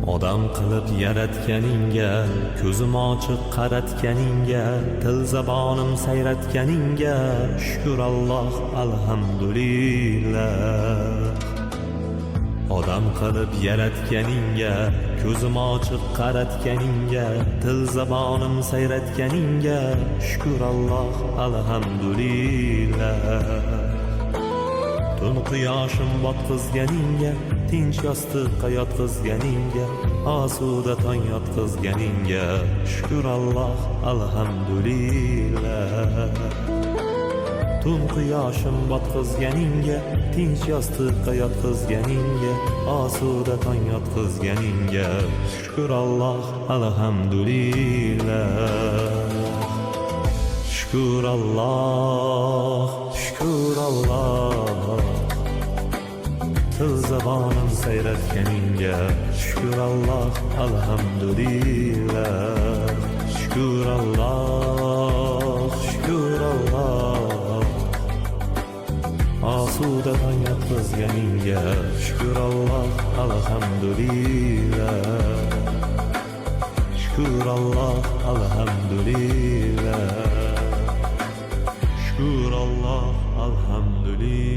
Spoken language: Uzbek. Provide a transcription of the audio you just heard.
Odam qilib yaratganingga, ko'zim ochiq qaratganingga, til zabonim sayratganingga, shukr Alloh, alhamdulillah. Odam qilib yaratganingga, ko'zim ochiq qaratganingga, til zabonim sayratganingga, shukr Alloh, alhamdulillah. Tun quyoshim botqizganingga, tinch yostiqqa yotqizganingga, osuda tong yotqizganingga, shukr Alloh, alhamdulillah. Tun quyoshim botqizganingga, tinch yostiqqa yotqizganingga, osuda tong yotqizganingga, shukr Alloh, alhamdulillah. Shukr Alloh, shukr Alloh. Til zabonim sayratganingga, shukr Alloh, alhamdulillah. Shukr Alloh, shukr Alloh. Osuda tong yotqizganingga, shukr Alloh, alhamdulillah. Shukr Alloh, alhamdulillah. Shukr Alloh, alhamdulillah.